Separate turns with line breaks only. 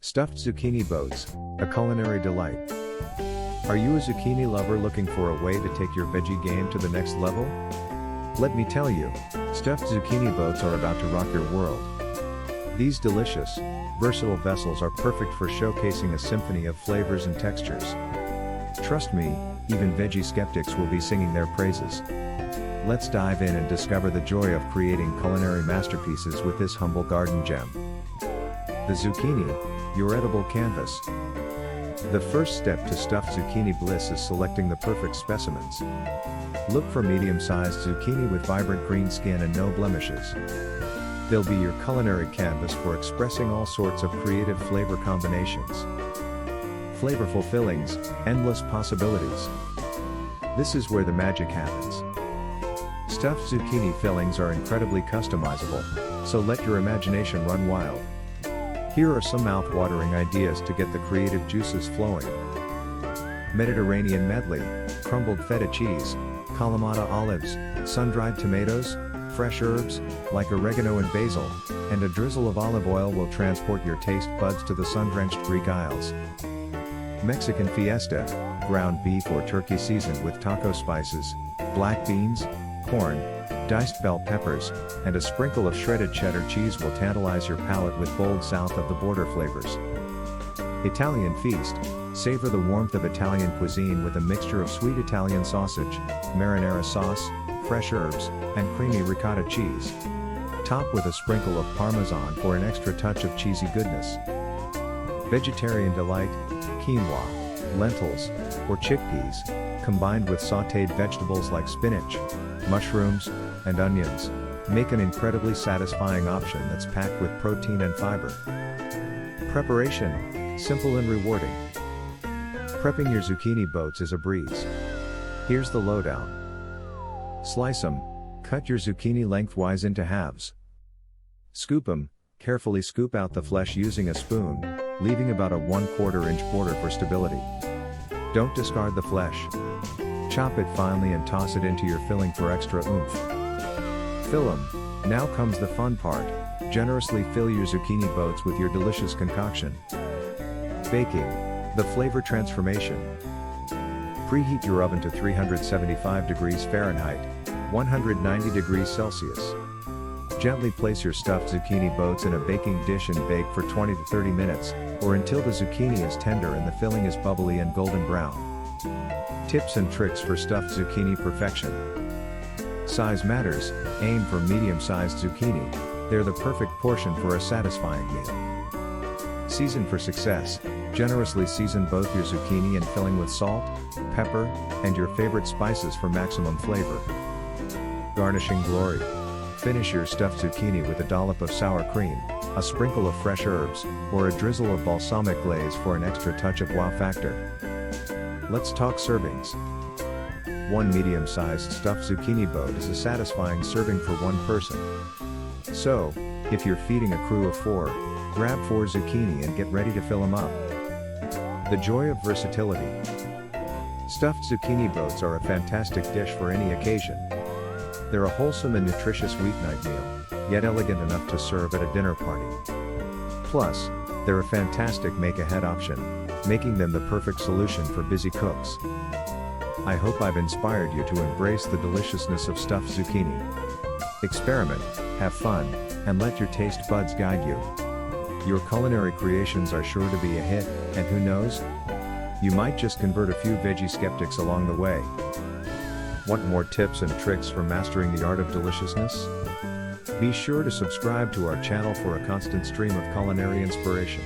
Stuffed zucchini boats, a culinary delight. Are you a zucchini lover looking for a way to take your veggie game to the next level? Let me tell you, stuffed zucchini boats are about to rock your world. These delicious, versatile vessels are perfect for showcasing a symphony of flavors and textures. Trust me, even veggie skeptics will be singing their praises. Let's dive in and discover the joy of creating culinary masterpieces with this humble garden gem. The zucchini, your edible canvas. The first step to stuffed zucchini bliss is selecting the perfect specimens. Look for medium-sized zucchini with vibrant green skin and no blemishes. They'll be your culinary canvas for expressing all sorts of creative flavor combinations. Flavorful fillings, endless possibilities. This is where the magic happens. Stuffed zucchini fillings are incredibly customizable, so let your imagination run wild. Here are some mouth-watering ideas to get the creative juices flowing. Mediterranean medley, crumbled feta cheese, Kalamata olives, sun-dried tomatoes, fresh herbs, like oregano and basil, and a drizzle of olive oil will transport your taste buds to the sun-drenched Greek Isles. Mexican fiesta, ground beef or turkey seasoned with taco spices, black beans, corn, diced bell peppers, and a sprinkle of shredded cheddar cheese will tantalize your palate with bold south-of-the-border flavors. Italian feast, savor the warmth of Italian cuisine with a mixture of sweet Italian sausage, marinara sauce, fresh herbs, and creamy ricotta cheese. Top with a sprinkle of parmesan for an extra touch of cheesy goodness. Vegetarian delight, quinoa, lentils, or chickpeas, combined with sautéed vegetables like spinach, mushrooms, and onions, make an incredibly satisfying option that's packed with protein and fiber. Preparation, simple and rewarding. Prepping your zucchini boats is a breeze. Here's the lowdown. Slice them, cut your zucchini lengthwise into halves. Scoop them, carefully scoop out the flesh using a spoon, leaving about a 1/4 inch border for stability. Don't discard the flesh. Chop it finely and toss it into your filling for extra oomph. Fill them. Now comes the fun part. Generously fill your zucchini boats with your delicious concoction. Baking. The flavor transformation. Preheat your oven to 375 degrees Fahrenheit, 190 degrees Celsius. Gently place your stuffed zucchini boats in a baking dish and bake for 20 to 30 minutes, or until the zucchini is tender and the filling is bubbly and golden brown. Tips and tricks for stuffed zucchini perfection. Size matters, aim for medium-sized zucchini, they're the perfect portion for a satisfying meal. Season for success, generously season both your zucchini and filling with salt, pepper, and your favorite spices for maximum flavor. Garnishing glory. Finish your stuffed zucchini with a dollop of sour cream, a sprinkle of fresh herbs, or a drizzle of balsamic glaze for an extra touch of wow factor. Let's talk servings. One medium-sized stuffed zucchini boat is a satisfying serving for one person. So, if you're feeding a crew of 4, grab 4 zucchini and get ready to fill them up. The joy of versatility. Stuffed zucchini boats are a fantastic dish for any occasion. They're a wholesome and nutritious weeknight meal, yet elegant enough to serve at a dinner party. Plus, they're a fantastic make-ahead option, making them the perfect solution for busy cooks. I hope I've inspired you to embrace the deliciousness of stuffed zucchini. Experiment, have fun, and let your taste buds guide you. Your culinary creations are sure to be a hit, and who knows? You might just convert a few veggie skeptics along the way. Want more tips and tricks for mastering the art of deliciousness? Be sure to subscribe to our channel for a constant stream of culinary inspiration.